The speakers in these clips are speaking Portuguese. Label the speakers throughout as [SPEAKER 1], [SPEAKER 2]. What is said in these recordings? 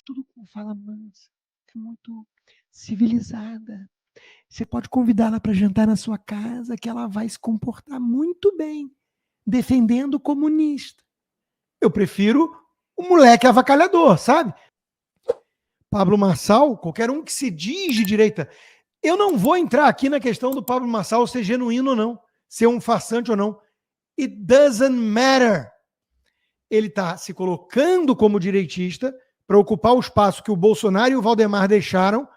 [SPEAKER 1] tudo com fala mansa, é muito civilizada. Você pode convidá-la para jantar na sua casa, que ela vai se comportar muito bem, defendendo o comunista. Eu prefiro o moleque avacalhador, sabe? Pablo Marçal, qualquer um que se diz de direita. Eu não vou entrar aqui na questão do Pablo Marçal ser genuíno ou não, ser um farsante ou não. It doesn't matter. Ele está se colocando como direitista para ocupar o espaço que o Bolsonaro e o Valdemar deixaram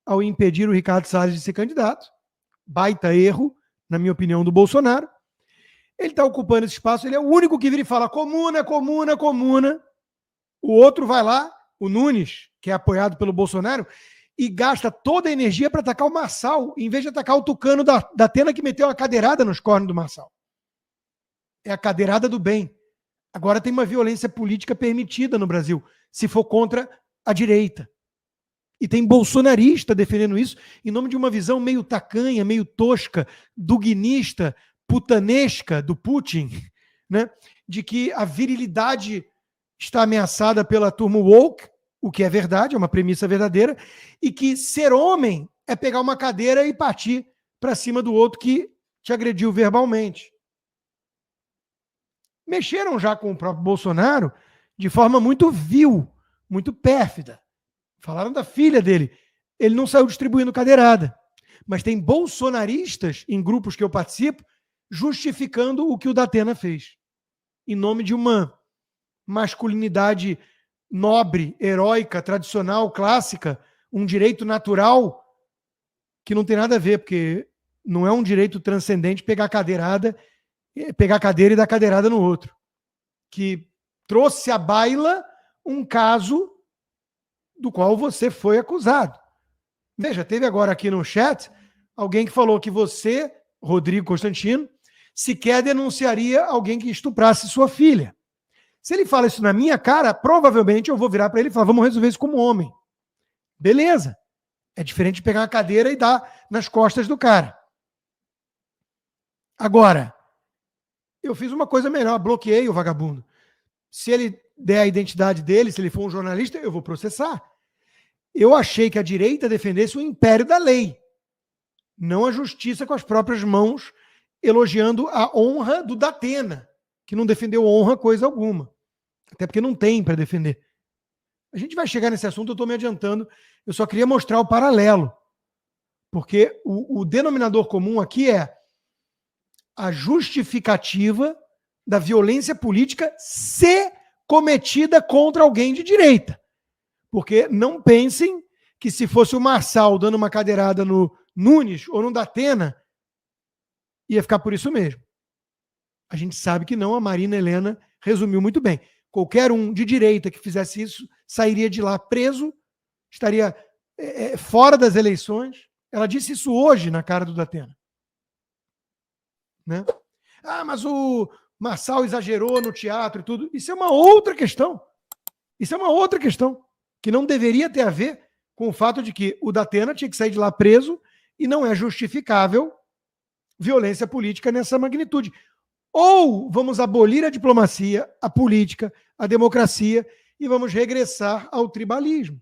[SPEAKER 1] ao impedir o Ricardo Salles de ser candidato. Baita erro, na minha opinião, do Bolsonaro. Ele está ocupando esse espaço, ele é o único que vira e fala comuna, comuna, comuna. O outro vai lá, o Nunes, que é apoiado pelo Bolsonaro, e gasta toda a energia para atacar o Marçal, em vez de atacar o tucano da Atena que meteu a cadeirada nos cornos do Marçal. É a cadeirada do bem. Agora tem uma violência política permitida no Brasil, se for contra a direita. E tem bolsonarista defendendo isso em nome de uma visão meio tacanha, meio tosca, duguinista, putanesca do Putin, né? De que a virilidade está ameaçada pela turma woke, o que é verdade, é uma premissa verdadeira, e que ser homem é pegar uma cadeira e partir para cima do outro que te agrediu verbalmente. Mexeram já com o próprio Bolsonaro de forma muito vil, muito pérfida. Falaram da filha dele. Ele não saiu distribuindo cadeirada. Mas tem bolsonaristas em grupos que eu participo justificando o que o Datena fez. Em nome de uma masculinidade nobre, heróica, tradicional, clássica, um direito natural que não tem nada a ver, porque não é um direito transcendente pegar a cadeira e dar cadeirada no outro. Que trouxe à baila um caso do qual você foi acusado. Veja, teve agora aqui no chat alguém que falou que você, Rodrigo Constantino, sequer denunciaria alguém que estuprasse sua filha. Se ele fala isso na minha cara, provavelmente eu vou virar para ele e falar, vamos resolver isso como homem. Beleza. É diferente de pegar uma cadeira e dar nas costas do cara. Agora, eu fiz uma coisa melhor, bloqueei o vagabundo. Se ele der a identidade dele, se ele for um jornalista, eu vou processar. Eu achei que a direita defendesse o império da lei, não a justiça com as próprias mãos, elogiando a honra do Datena, que não defendeu honra coisa alguma. Até porque não tem para defender. A gente vai chegar nesse assunto, eu estou me adiantando. Eu só queria mostrar o paralelo. Porque o denominador comum aqui é a justificativa da violência política se cometida contra alguém de direita. Porque não pensem que se fosse o Marçal dando uma cadeirada no Nunes ou no Datena, ia ficar por isso mesmo. A gente sabe que não, a Marina Helena resumiu muito bem. Qualquer um de direita que fizesse isso sairia de lá preso, estaria fora das eleições. Ela disse isso hoje na cara do Datena. Né? Ah, mas o Marçal exagerou no teatro e tudo. Isso é uma outra questão. Isso é uma outra questão que não deveria ter a ver com o fato de que o Datena tinha que sair de lá preso e não é justificável violência política nessa magnitude. Ou vamos abolir a diplomacia, a política, a democracia e vamos regressar ao tribalismo.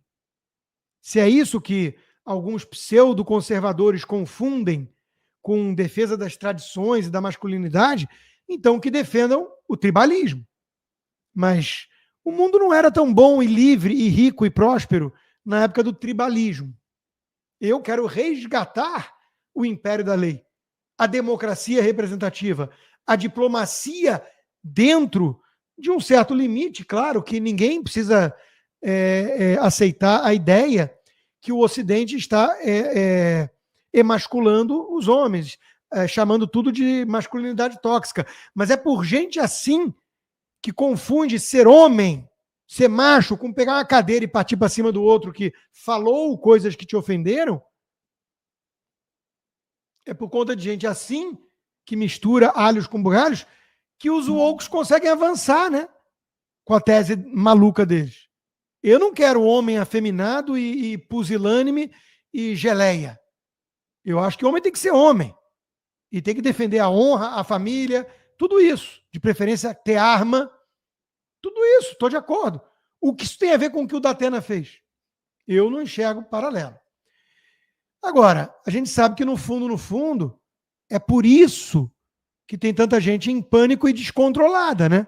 [SPEAKER 1] Se é isso que alguns pseudo-conservadores confundem com defesa das tradições e da masculinidade, então que defendam o tribalismo. Mas o mundo não era tão bom e livre e rico e próspero na época do tribalismo. Eu quero resgatar o império da lei, a democracia representativa, a diplomacia dentro de um certo limite, claro que ninguém precisa aceitar a ideia que o Ocidente está emasculando os homens, chamando tudo de masculinidade tóxica. Mas é por gente assim que confunde ser homem, ser macho, com pegar uma cadeira e partir para cima do outro que falou coisas que te ofenderam. É por conta de gente assim, que mistura alhos com bugalhos, que os wokes conseguem avançar, né? Com a tese maluca deles. Eu não quero homem afeminado e pusilânime e geleia. Eu acho que homem tem que ser homem. E tem que defender a honra, a família, tudo isso. De preferência ter arma. Tudo isso, estou de acordo. O que isso tem a ver com o que o Datena fez? Eu não enxergo paralelo. Agora, a gente sabe que no fundo, é por isso que tem tanta gente em pânico e descontrolada, né?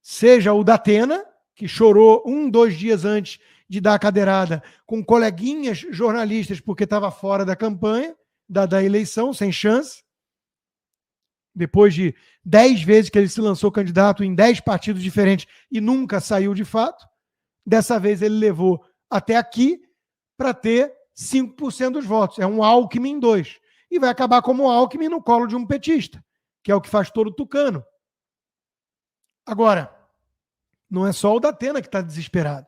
[SPEAKER 1] Seja o Datena, que chorou 2 dias antes de dar a cadeirada com coleguinhas jornalistas porque estava fora da campanha, da eleição, sem chance. Depois de 10 vezes que ele se lançou candidato em 10 partidos diferentes e nunca saiu de fato. Dessa vez ele levou até aqui para ter 5% dos votos. É um Alckmin 2. E vai acabar como Alckmin no colo de um petista, que é o que faz todo tucano. Agora, não é só o Datena que está desesperado.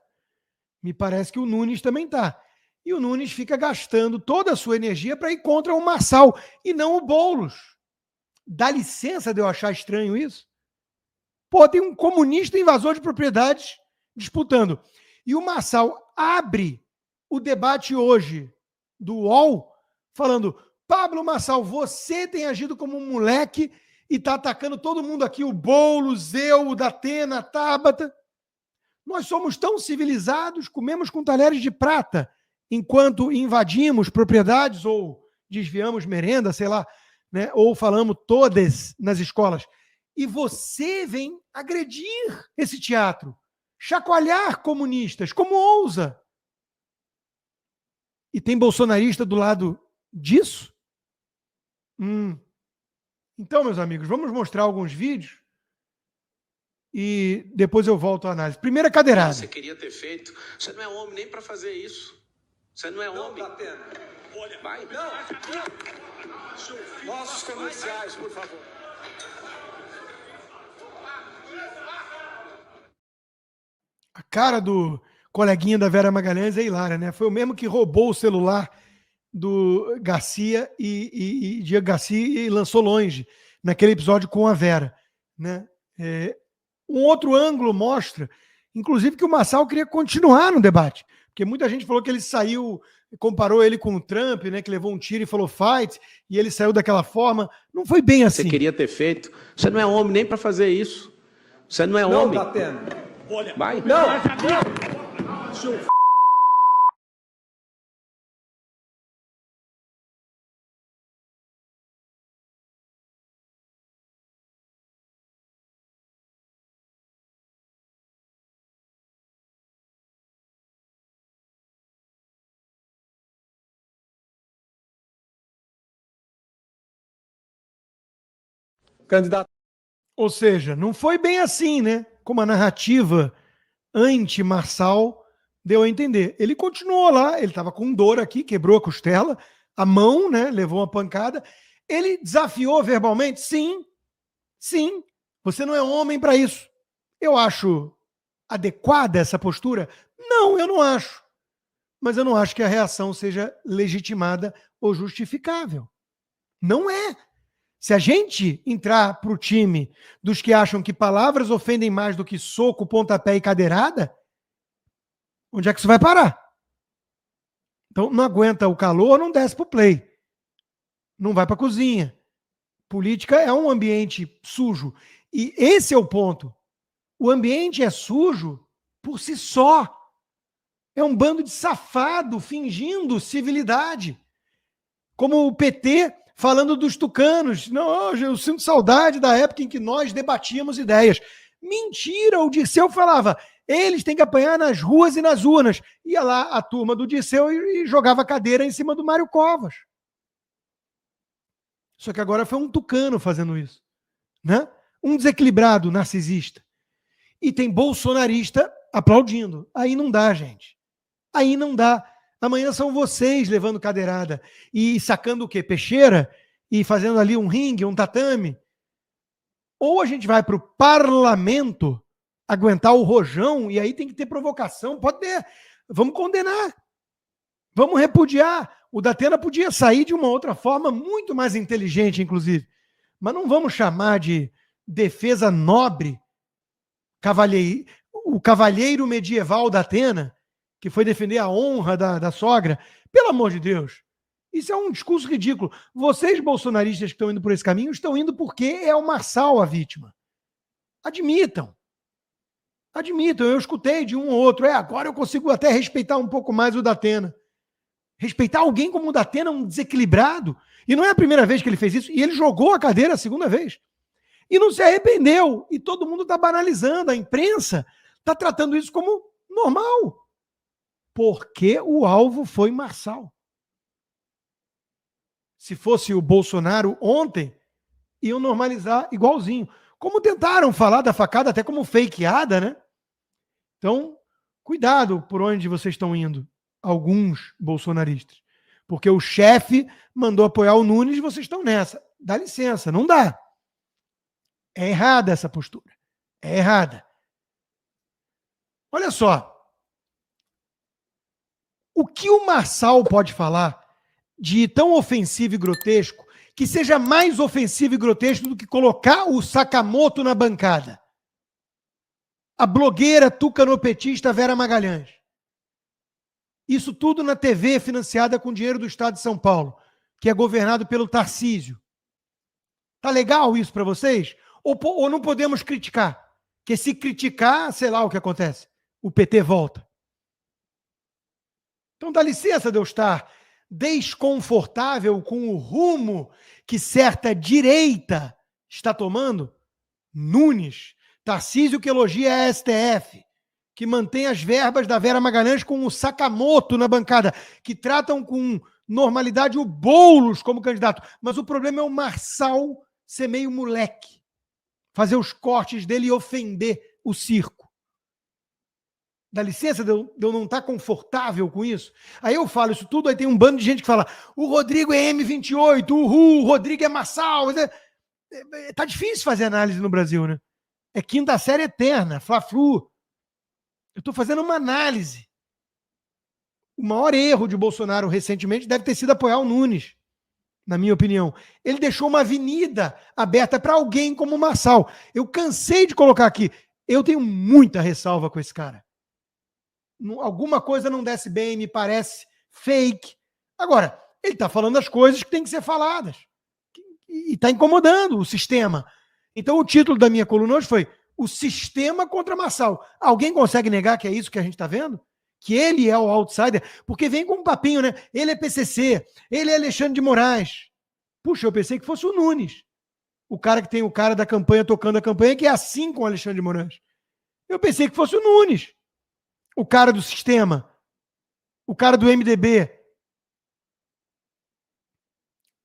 [SPEAKER 1] Me parece que o Nunes também está. E o Nunes fica gastando toda a sua energia para ir contra o Marçal e não o Boulos. Dá licença de eu achar estranho isso? Pô, tem um comunista invasor de propriedades disputando. E o Marçal abre o debate hoje do UOL falando: Pablo Marçal, você tem agido como um moleque e está atacando todo mundo aqui, o Boulos, eu, o Datena, a Tabata. Nós somos tão civilizados, comemos com talheres de prata, enquanto invadimos propriedades ou desviamos merenda, sei lá, né? Ou falamos todas nas escolas. E você vem agredir esse teatro, chacoalhar comunistas, como ousa? E tem bolsonarista do lado disso? Então, meus amigos, vamos mostrar alguns vídeos e depois eu volto à análise. Primeira cadeirada.
[SPEAKER 2] Você queria ter feito. Você não é homem nem para fazer isso. Você não é homem. Olha, vai. Não. Nossos comerciais, por favor.
[SPEAKER 1] A cara do coleguinha da Vera Magalhães é hilária, né? Foi o mesmo que roubou o celular do Garcia e Diego Garcia e lançou longe naquele episódio com a Vera, né? Um outro ângulo mostra, inclusive, que o Marçal queria continuar no debate, porque muita gente falou que ele saiu, comparou ele com o Trump, né, que levou um tiro e falou fight, e ele saiu daquela forma. Não foi bem assim.
[SPEAKER 2] Você queria ter feito. Você não é homem nem para fazer isso. Você não é homem.
[SPEAKER 3] Não, Datena.
[SPEAKER 2] Olha, vai.
[SPEAKER 3] Não. Candidato.
[SPEAKER 1] Ou seja, não foi bem assim, né? Como a narrativa anti-Marçal deu a entender. Ele continuou lá, ele estava com dor aqui, quebrou a costela, a mão, né? Levou uma pancada. Ele desafiou verbalmente? Sim, sim. Você não é homem para isso. Eu acho adequada essa postura? Não, eu não acho. Mas eu não acho que a reação seja legitimada ou justificável. Não é. Se a gente entrar para o time dos que acham que palavras ofendem mais do que soco, pontapé e cadeirada, onde é que isso vai parar? Então, não aguenta o calor, não desce para o play. Não vai para a cozinha. Política é um ambiente sujo. E esse é o ponto. O ambiente é sujo por si só. É um bando de safado fingindo civilidade. Como o PT falando dos tucanos. Não, eu sinto saudade da época em que nós debatíamos ideias. Mentira, o Dirceu falava, eles têm que apanhar nas ruas e nas urnas. Ia lá a turma do Dirceu e jogava cadeira em cima do Mário Covas. Só que agora foi um tucano fazendo isso, né? Um desequilibrado narcisista. E tem bolsonarista aplaudindo. Aí não dá, gente. Aí não dá. Amanhã são vocês levando cadeirada e sacando o quê? Peixeira? E fazendo ali um ringue, um tatame? Ou a gente vai para o parlamento aguentar o rojão e aí tem que ter provocação. Pode ter. Vamos condenar. Vamos repudiar. O Datena podia sair de uma outra forma muito mais inteligente, inclusive. Mas não vamos chamar de defesa nobre o cavalheiro medieval Datena, que foi defender a honra da sogra. Pelo amor de Deus. Isso é um discurso ridículo. Vocês, bolsonaristas que estão indo por esse caminho, estão indo porque é o Marçal a vítima. Admitam. Admitam, eu escutei de um ou outro. Agora eu consigo até respeitar um pouco mais o Datena. Respeitar alguém como o Datena, um desequilibrado. E não é a primeira vez que ele fez isso. E ele jogou a cadeira a segunda vez. E não se arrependeu. E todo mundo está banalizando. A imprensa está tratando isso como normal. Porque o alvo foi Marçal. Se fosse o Bolsonaro ontem, iam normalizar igualzinho. Como tentaram falar da facada até como fakeada, né? Então, cuidado por onde vocês estão indo, alguns bolsonaristas. Porque o chefe mandou apoiar o Nunes e vocês estão nessa. Dá licença, não dá. É errada essa postura. É errada. Olha só. O que o Marçal pode falar de tão ofensivo e grotesco que seja mais ofensivo e grotesco do que colocar o Sakamoto na bancada? A blogueira tucanopetista Vera Magalhães. Isso tudo na TV financiada com dinheiro do Estado de São Paulo, que é governado pelo Tarcísio. Tá legal isso para vocês? Ou não podemos criticar? Porque se criticar, sei lá o que acontece. O PT volta. Então dá licença de eu estar desconfortável com o rumo que certa direita está tomando? Nunes, Tarcísio que elogia a STF, que mantém as verbas da Vera Magalhães com o Sakamoto na bancada, que tratam com normalidade o Boulos como candidato. Mas o problema é o Marçal ser meio moleque, fazer os cortes dele e ofender o circo. Dá licença de eu não estar confortável com isso? Aí eu falo isso tudo, aí tem um bando de gente que fala o Rodrigo é M28, o Rodrigo é Marçal. Tá difícil fazer análise no Brasil, né? É quinta série eterna, Fla-Flu. Eu estou fazendo uma análise. O maior erro de Bolsonaro recentemente deve ter sido apoiar o Nunes, na minha opinião. Ele deixou uma avenida aberta para alguém como o Marçal. Eu cansei de colocar aqui. Eu tenho muita ressalva com esse cara. Alguma coisa não desce bem, me parece fake. Agora, ele está falando as coisas que têm que ser faladas. E está incomodando o sistema. Então, o título da minha coluna hoje foi O Sistema contra Marçal. Alguém consegue negar que é isso que a gente está vendo? Que ele é o outsider? Porque vem com um papinho, né? Ele é PCC, ele é Alexandre de Moraes. Puxa, eu pensei que fosse o Nunes. O cara que tem o cara da campanha tocando a campanha, que é assim com o Alexandre de Moraes. Eu pensei que fosse o Nunes. O cara do sistema. O cara do MDB.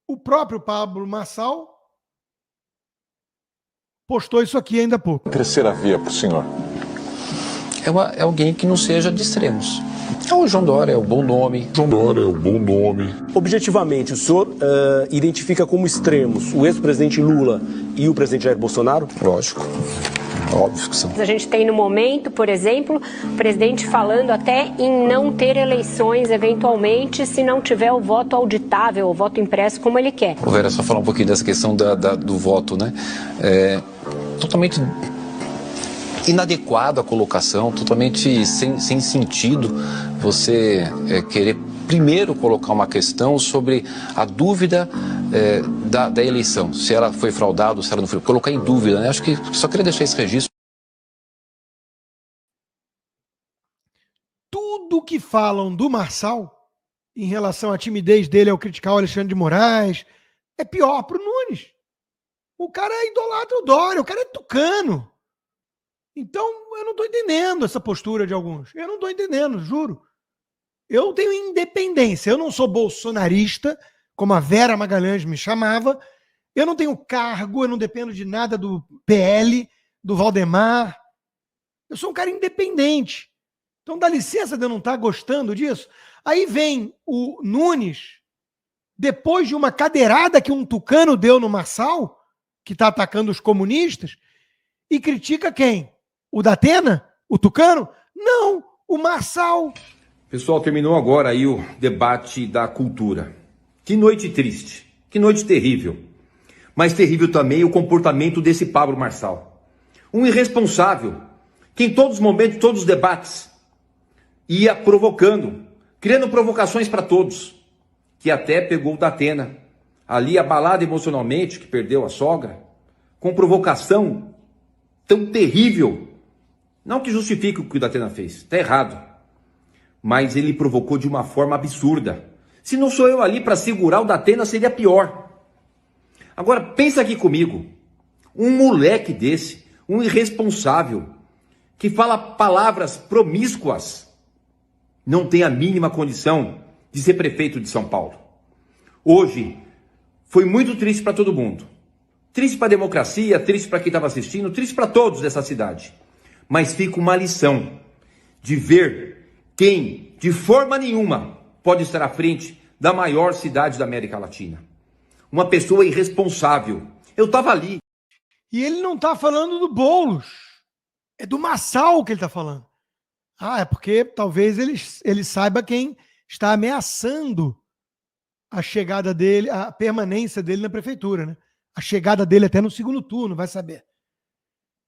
[SPEAKER 1] O próprio Pablo Marçal postou isso aqui ainda há pouco.
[SPEAKER 3] Terceira via para o senhor.
[SPEAKER 4] É alguém que não seja de extremos. É o João Dória, é o bom nome.
[SPEAKER 3] João Dória é o bom nome.
[SPEAKER 5] Objetivamente, o senhor identifica como extremos o ex-presidente Lula e o presidente Jair Bolsonaro?
[SPEAKER 4] Lógico. Óbvio que são.
[SPEAKER 6] A gente tem no momento, por exemplo, o presidente falando até em não ter eleições, eventualmente, se não tiver o voto auditável, o voto impresso, como ele quer.
[SPEAKER 4] Ô Vera, só falar um pouquinho dessa questão do voto, né? Totalmente inadequada a colocação, totalmente sem sentido você querer primeiro colocar uma questão sobre a dúvida da eleição, se ela foi fraudada, se ela não foi, colocar em dúvida, né? Acho que só queria deixar esse registro.
[SPEAKER 1] Tudo que falam do Marçal em relação à timidez dele ao criticar o Alexandre de Moraes é pior pro Nunes. O cara idolatra o Dória, o cara é tucano. Então, eu não estou entendendo essa postura de alguns. Eu não estou entendendo, juro. Eu tenho independência. Eu não sou bolsonarista, como a Vera Magalhães me chamava. Eu não tenho cargo, eu não dependo de nada do PL, do Valdemar. Eu sou um cara independente. Então, dá licença de eu não estar gostando disso. Aí vem o Nunes, depois de uma cadeirada que um tucano deu no Marçal, que está atacando os comunistas, e critica quem? O Datena? O tucano? Não, o Marçal.
[SPEAKER 7] Pessoal, terminou agora aí o debate da cultura. Que noite triste, que noite terrível. Mas terrível também o comportamento desse Pablo Marçal. Um irresponsável, que em todos os momentos, todos os debates, ia provocando, criando provocações para todos, que até pegou o Datena, ali abalado emocionalmente, que perdeu a sogra, com provocação tão terrível Não que justifique o que o Datena fez, está errado. Mas ele provocou de uma forma absurda. Se não sou eu ali para segurar o Datena, seria pior. Agora, pensa aqui comigo. Um moleque desse, um irresponsável, que fala palavras promíscuas, não tem a mínima condição de ser prefeito de São Paulo. Hoje, foi muito triste para todo mundo. Triste para a democracia, triste para quem estava assistindo, triste para todos dessa cidade. Mas fica uma lição de ver quem, de forma nenhuma, pode estar à frente da maior cidade da América Latina. Uma pessoa irresponsável. Eu estava ali.
[SPEAKER 1] E ele não está falando do Boulos. É do Marçal que ele está falando. É porque talvez ele saiba quem está ameaçando a chegada dele, a permanência dele na prefeitura, né? A chegada dele até no segundo turno, vai saber.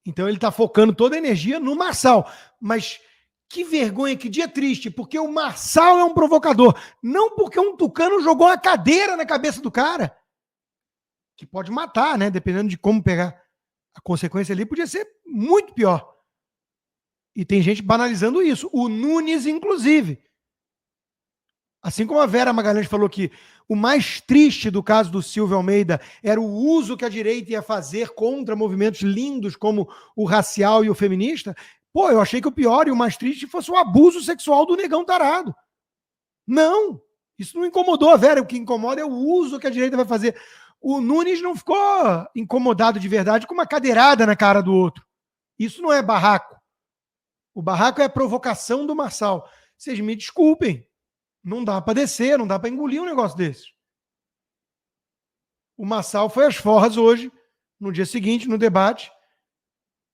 [SPEAKER 1] Então ele está focando toda a energia no Marçal. Mas que vergonha, que dia triste, porque o Marçal é um provocador. Não porque um tucano jogou uma cadeira na cabeça do cara. Que pode matar, né? Dependendo de como pegar a consequência ali, podia ser muito pior. E tem gente banalizando isso. O Nunes, inclusive. Assim como a Vera Magalhães falou que o mais triste do caso do Silvio Almeida era o uso que a direita ia fazer contra movimentos lindos como o racial e o feminista. Pô, eu achei que o pior e o mais triste fosse o abuso sexual do negão tarado. Não, isso não incomodou a Vera. O que incomoda é o uso que a direita vai fazer. O Nunes não ficou incomodado de verdade com uma cadeirada na cara do outro. Isso não é barraco. O barraco é a provocação do Marçal. Vocês me desculpem. Não dá para descer, não dá para engolir um negócio desse. O Marçal foi às forras hoje, no dia seguinte, no debate,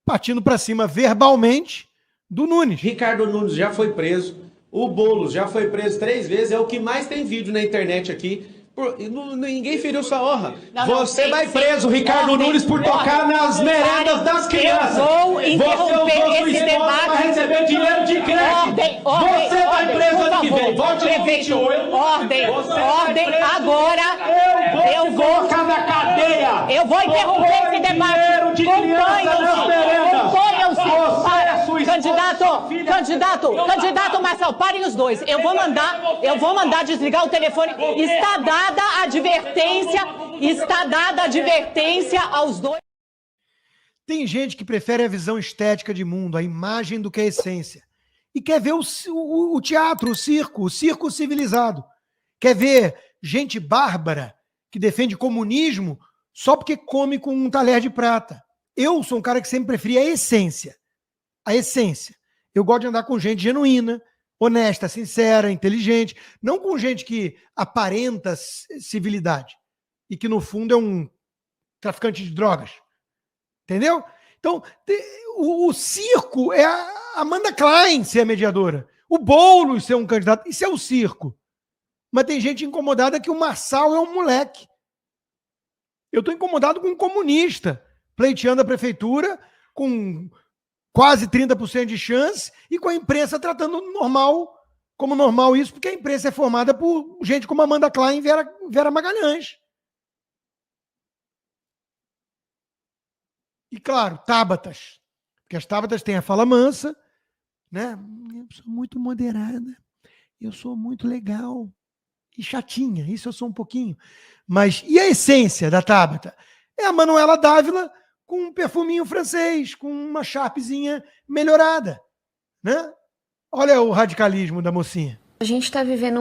[SPEAKER 1] partindo para cima verbalmente do Nunes.
[SPEAKER 8] Ricardo Nunes já foi preso, o Boulos já foi preso 3 vezes, é o que mais tem vídeo na internet aqui. Ninguém feriu sua honra. Você vai preso, Ricardo Nunes, por tocar nas merendas das crianças.
[SPEAKER 6] Eu vou interromper esse debate
[SPEAKER 8] para receber dinheiro de creche. Você vai preso ano que vem. Volte no 28.
[SPEAKER 6] Ordem, agora.
[SPEAKER 8] Eu vou colocar na cadeia.
[SPEAKER 6] Eu vou interromper esse debate. Candidato Marçal, parem os dois. Eu vou mandar desligar o telefone. Está dada a advertência aos dois.
[SPEAKER 1] Tem gente que prefere a visão estética de mundo, a imagem do que a essência. E quer ver o teatro, o circo civilizado. Quer ver gente bárbara que defende comunismo só porque come com um talher de prata. Eu sou um cara que sempre preferi a essência. A essência. Eu gosto de andar com gente genuína, honesta, sincera, inteligente. Não com gente que aparenta civilidade e que, no fundo, é um traficante de drogas. Entendeu? Então, o circo é a Amanda Klein ser a mediadora. O Boulos ser um candidato. Isso é o circo. Mas tem gente incomodada que o Marçal é um moleque. Eu estou incomodado com um comunista pleiteando a prefeitura com quase 30% de chance e com a imprensa tratando como normal isso, porque a imprensa é formada por gente como Amanda Klein e Vera Magalhães. E, claro, tábatas. Porque as tábatas têm a fala mansa, né? Eu sou muito moderada, eu sou muito legal e chatinha, isso eu sou um pouquinho. Mas, e a essência da tábata? É a Manuela Dávila com um perfuminho francês, com uma charpezinha melhorada, né? Olha o radicalismo da mocinha.
[SPEAKER 9] A gente está vivendo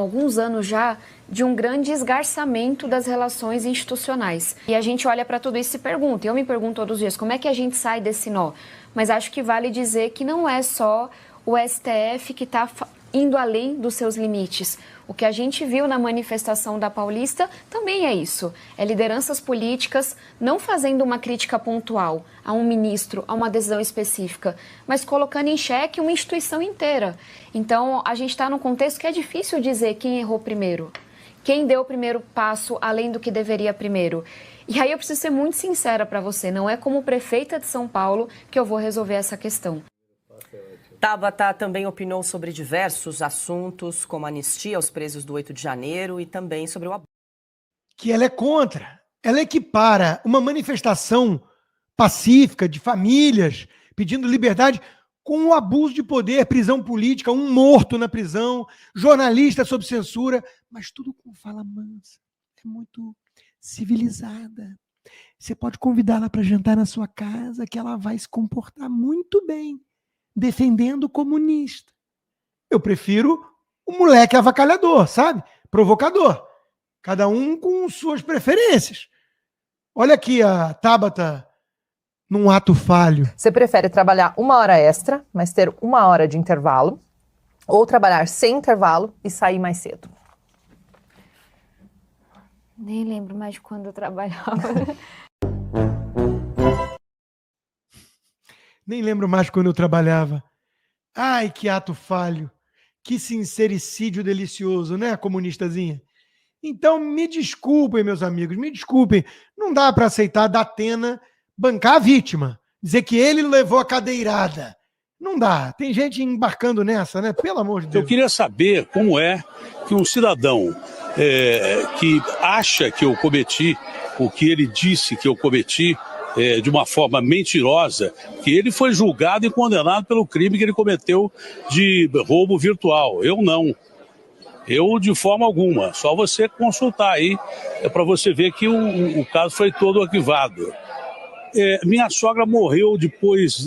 [SPEAKER 9] alguns anos já, de um grande esgarçamento das relações institucionais. E a gente olha para tudo isso e se pergunta, eu me pergunto todos os dias, como é que a gente sai desse nó? Mas acho que vale dizer que não é só o STF que está indo além dos seus limites. O que a gente viu na manifestação da Paulista também é isso. É lideranças políticas não fazendo uma crítica pontual a um ministro, a uma decisão específica, mas colocando em xeque uma instituição inteira. Então, a gente está num contexto que é difícil dizer quem errou primeiro, quem deu o primeiro passo além do que deveria primeiro. E aí eu preciso ser muito sincera para você, não é como prefeita de São Paulo que eu vou resolver essa questão.
[SPEAKER 10] Tabata também opinou sobre diversos assuntos, como a anistia aos presos do 8 de janeiro e também sobre o aborto.
[SPEAKER 1] Que ela é contra. Ela equipara uma manifestação pacífica de famílias pedindo liberdade com o abuso de poder, prisão política, um morto na prisão, jornalista sob censura, mas tudo com fala mansa. É muito civilizada. Você pode convidá-la para jantar na sua casa, que ela vai se comportar muito bem, defendendo o comunista. Eu prefiro o moleque avacalhador, sabe? Provocador. Cada um com suas preferências. Olha aqui a Tabata num ato falho.
[SPEAKER 11] Você prefere trabalhar 1 hora extra, mas ter 1 hora de intervalo, ou trabalhar sem intervalo e sair mais cedo?
[SPEAKER 9] Nem lembro mais de quando eu trabalhava.
[SPEAKER 1] Nem lembro mais quando eu trabalhava. Ai, que ato falho. Que sincericídio delicioso, né, comunistazinha? Então, me desculpem, meus amigos, me desculpem. Não dá para aceitar da Atena bancar a vítima. Dizer que ele levou a cadeirada. Não dá. Tem gente embarcando nessa, né? Pelo amor de Deus.
[SPEAKER 12] Eu queria saber como é que um cidadão que acha que eu cometi o que ele disse que eu cometi de uma forma mentirosa, que ele foi julgado e condenado pelo crime que ele cometeu de roubo virtual. Eu não. Eu, de forma alguma. Só você consultar aí, para você ver que o caso foi todo arquivado. Minha sogra morreu depois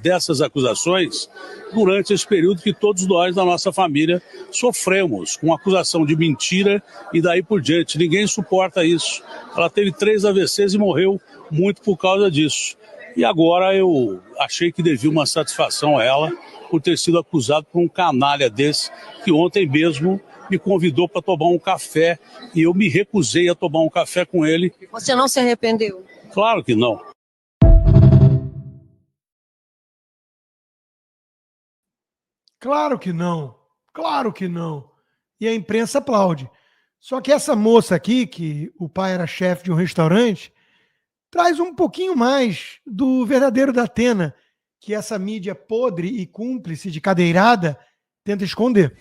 [SPEAKER 12] dessas acusações, durante esse período que todos nós da nossa família sofremos, com acusação de mentira e daí por diante. Ninguém suporta isso. Ela teve 3 AVCs e morreu muito por causa disso. E agora eu achei que devia uma satisfação a ela por ter sido acusado por um canalha desse, que ontem mesmo me convidou para tomar um café e eu me recusei a tomar um café com ele.
[SPEAKER 13] Você não se arrependeu?
[SPEAKER 12] Claro que não.
[SPEAKER 1] Claro que não. Claro que não. E a imprensa aplaude. Só que essa moça aqui, que o pai era chefe de um restaurante, traz um pouquinho mais do verdadeiro da Atena, que essa mídia podre e cúmplice de cadeirada tenta esconder.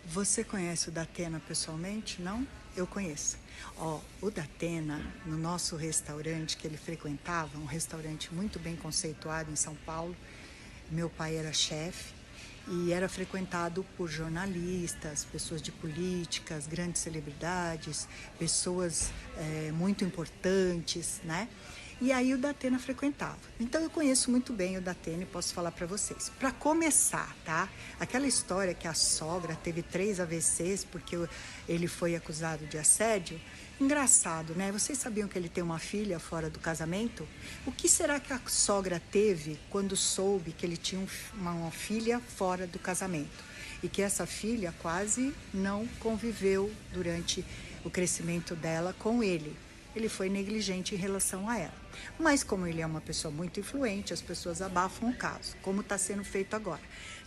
[SPEAKER 14] Você conhece o Datena pessoalmente? Não? Eu conheço. O Datena, no nosso restaurante que ele frequentava, um restaurante muito bem conceituado em São Paulo, meu pai era chefe e era frequentado por jornalistas, pessoas de políticas, grandes celebridades, pessoas muito importantes, né? E aí o Datena frequentava. Então eu conheço muito bem o Datena e posso falar para vocês. Para começar, tá? Aquela história que a sogra teve 3 AVCs porque ele foi acusado de assédio, engraçado, né? Vocês sabiam que ele tem uma filha fora do casamento? O que será que a sogra teve quando soube que ele tinha uma filha fora do casamento? E que essa filha quase não conviveu durante o crescimento dela com ele. Ele foi negligente em relação a ela. Mas como ele é uma pessoa muito influente, as pessoas abafam o caso, como está sendo feito agora.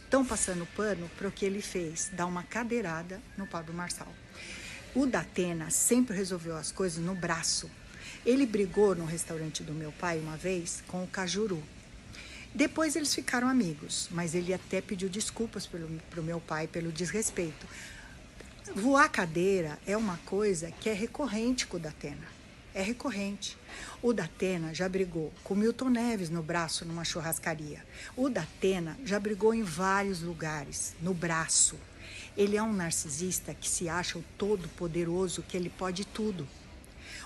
[SPEAKER 14] Estão passando pano para o que ele fez, dar uma cadeirada no Pablo Marçal. O Datena sempre resolveu as coisas no braço. Ele brigou no restaurante do meu pai uma vez com o Cajuru. Depois eles ficaram amigos, mas ele até pediu desculpas para o meu pai pelo desrespeito. Voar cadeira é uma coisa que é recorrente com o Datena. É recorrente. O Datena já brigou com Milton Neves no braço numa churrascaria. O Datena já brigou em vários lugares, no braço. Ele é um narcisista que se acha o todo poderoso, que ele pode tudo.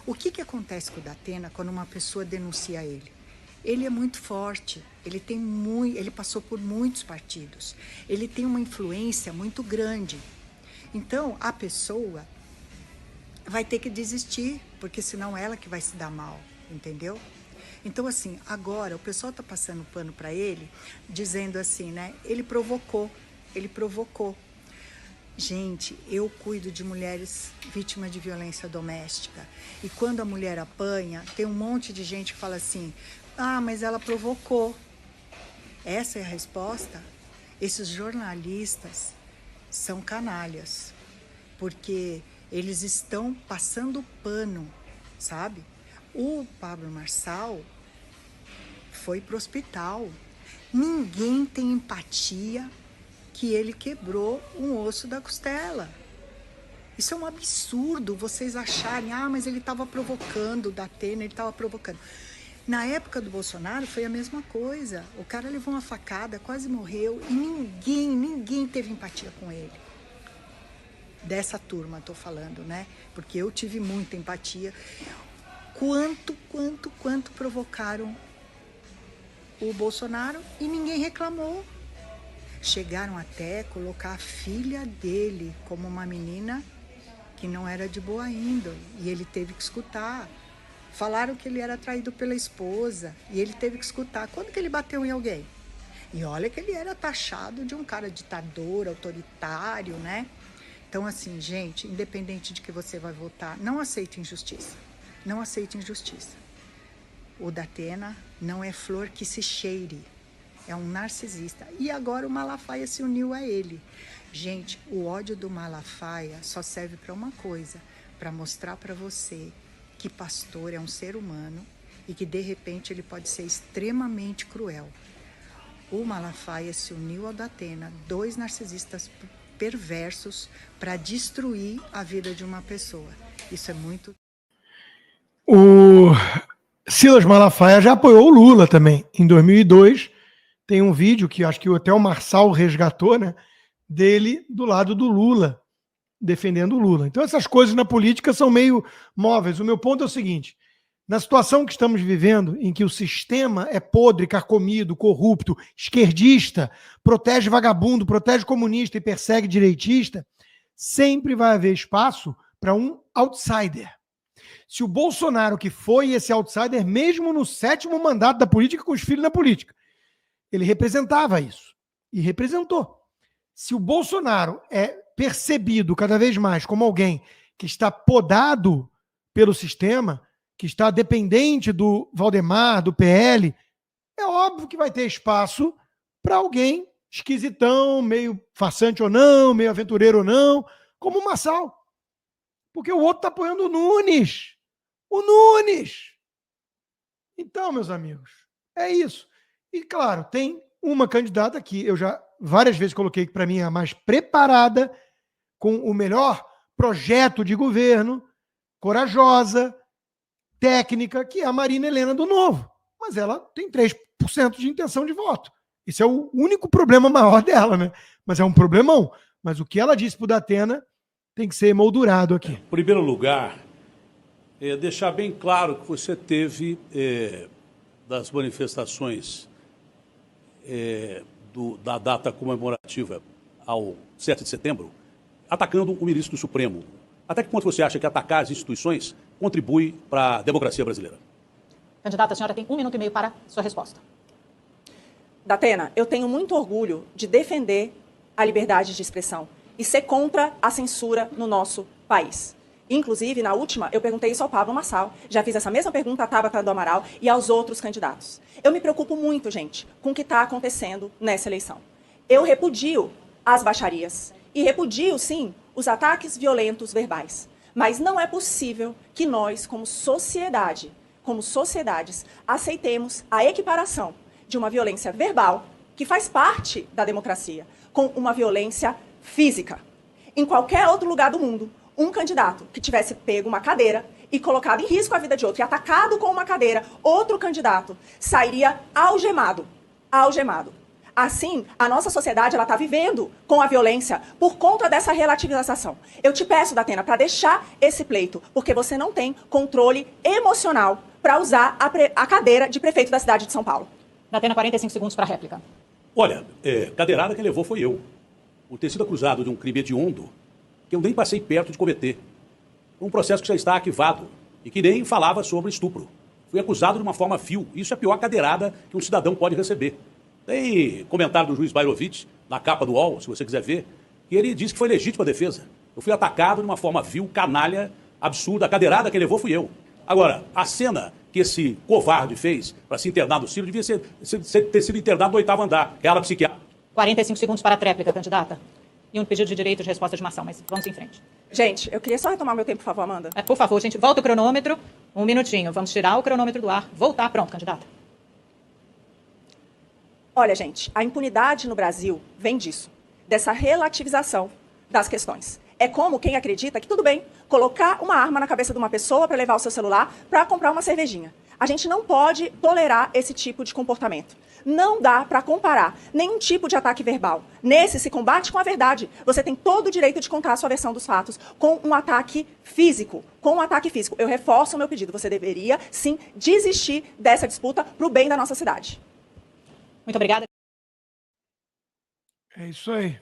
[SPEAKER 14] O que acontece com o Datena quando uma pessoa denuncia ele? Ele é muito forte, ele passou por muitos partidos, ele tem uma influência muito grande. Então, a pessoa vai ter que desistir, porque senão ela que vai se dar mal, entendeu? Então, assim, agora o pessoal tá passando pano para ele, dizendo assim, né? Ele provocou. Gente, eu cuido de mulheres vítimas de violência doméstica. E quando a mulher apanha, tem um monte de gente que fala assim, mas ela provocou. Essa é a resposta? Esses jornalistas são canalhas, porque eles estão passando pano, sabe? O Pablo Marçal foi pro hospital. Ninguém tem empatia que ele quebrou um osso da costela. Isso é um absurdo, vocês acharem, mas ele estava provocando o Datena, ele estava provocando. Na época do Bolsonaro foi a mesma coisa. O cara levou uma facada, quase morreu e ninguém teve empatia com ele. Dessa turma, estou falando, né? Porque eu tive muita empatia. Quanto provocaram o Bolsonaro e ninguém reclamou. Chegaram até colocar a filha dele como uma menina que não era de boa índole e ele teve que escutar. Falaram que ele era traído pela esposa e ele teve que escutar. Quando que ele bateu em alguém? E olha que ele era taxado de um cara ditador, autoritário, né? Então, assim, gente, independente de que você vai votar, não aceite injustiça. Não aceite injustiça. O Datena não é flor que se cheire. É um narcisista. E agora o Malafaia se uniu a ele. Gente, o ódio do Malafaia só serve para uma coisa, para mostrar para você que pastor é um ser humano e que de repente ele pode ser extremamente cruel. O Malafaia se uniu ao Datena, 2 narcisistas perversos, para destruir a vida de uma pessoa. Isso é muito...
[SPEAKER 1] O Silas Malafaia já apoiou o Lula também. Em 2002, tem um vídeo que acho que até o Marçal resgatou, né, dele do lado do Lula, defendendo o Lula. Então essas coisas na política são meio móveis. O meu ponto é o seguinte: na situação que estamos vivendo, em que o sistema é podre, carcomido, corrupto, esquerdista, protege vagabundo, protege comunista e persegue direitista, sempre vai haver espaço para um outsider. Se o Bolsonaro, que foi esse outsider mesmo no 7º mandato da política, com os filhos na política, ele representava isso e representou. Se o Bolsonaro é percebido cada vez mais como alguém que está podado pelo sistema, que está dependente do Valdemar, do PL, é óbvio que vai ter espaço para alguém esquisitão, meio farsante ou não, meio aventureiro ou não, como o Marçal. Porque o outro está apoiando o Nunes. O Nunes! Então, meus amigos, é isso. E, claro, tem uma candidata que eu já várias vezes coloquei que, para mim, é a mais preparada, com o melhor projeto de governo, corajosa, técnica, que é a Marina Helena do Novo. Mas ela tem 3% de intenção de voto. Esse é o único problema maior dela, né? Mas é um problemão. Mas o que ela disse para o Datena tem que ser emoldurado aqui.
[SPEAKER 12] Em primeiro lugar, deixar bem claro que você teve das manifestações da data comemorativa ao 7 de setembro, atacando o ministro do Supremo. Até que ponto você acha que atacar as instituições contribui para a democracia brasileira?
[SPEAKER 13] Candidata, a senhora tem 1 minuto e meio para sua resposta. Datena, eu tenho muito orgulho de defender a liberdade de expressão e ser contra a censura no nosso país. Inclusive, na última, eu perguntei isso ao Pablo Marçal, já fiz essa mesma pergunta à Tabata do Amaral e aos outros candidatos. Eu me preocupo muito, gente, com o que está acontecendo nessa eleição. Eu repudio as baixarias e repudio, sim, os ataques violentos verbais. Mas não é possível que nós, como sociedade, como sociedades, aceitemos a equiparação de uma violência verbal, que faz parte da democracia, com uma violência física. Em qualquer outro lugar do mundo, um candidato que tivesse pego uma cadeira e colocado em risco a vida de outro e atacado com uma cadeira, outro candidato sairia algemado. Algemado. Assim, a nossa sociedade está vivendo com a violência por conta dessa relativização. Eu te peço, Datena, para deixar esse pleito, porque você não tem controle emocional para usar a cadeira de prefeito da cidade de São Paulo. Datena, 45 segundos para a réplica.
[SPEAKER 12] Olha, cadeirada quem levou foi eu. Por ter sido acusado de um crime hediondo que eu nem passei perto de cometer. Um processo que já está arquivado e que nem falava sobre estupro. Fui acusado de uma forma vil. Isso é a pior cadeirada que um cidadão pode receber. Tem comentário do juiz Bairovic, na capa do UOL, se você quiser ver, que ele disse que foi legítima defesa. Eu fui atacado de uma forma vil, canalha, absurda. A cadeirada que levou fui eu. Agora, a cena que esse covarde fez para se internar no Ciro devia ter sido internado no 8º andar, que era psiquiatra.
[SPEAKER 13] 45 segundos para a tréplica, candidata. E um pedido de direito de resposta de Marçal, mas vamos em frente.
[SPEAKER 15] Gente, eu queria só retomar meu tempo, por favor, Amanda.
[SPEAKER 13] Por favor, gente, volta o cronômetro. 1 minutinho. Vamos tirar o cronômetro do ar. Voltar. Pronto, candidata.
[SPEAKER 15] Olha, gente, a impunidade no Brasil vem disso, dessa relativização das questões. É como quem acredita que tudo bem colocar uma arma na cabeça de uma pessoa para levar o seu celular para comprar uma cervejinha. A gente não pode tolerar esse tipo de comportamento. Não dá para comparar nenhum tipo de ataque verbal. Nesse se combate com a verdade. Você tem todo o direito de contar a sua versão dos fatos com um ataque físico. Eu reforço o meu pedido. Você deveria, sim, desistir dessa disputa para o bem da nossa cidade.
[SPEAKER 13] Muito obrigada.
[SPEAKER 1] É isso aí.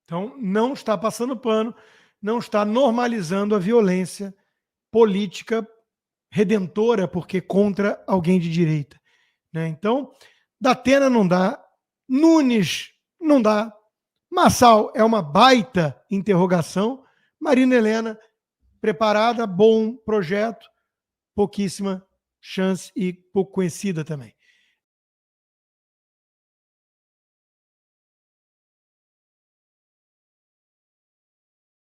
[SPEAKER 1] Então, não está passando pano, não está normalizando a violência política redentora, porque contra alguém de direita, né? Então, Datena não dá, Nunes não dá, Marçal é uma baita interrogação, Marina Helena preparada, bom projeto, pouquíssima chance e pouco conhecida também.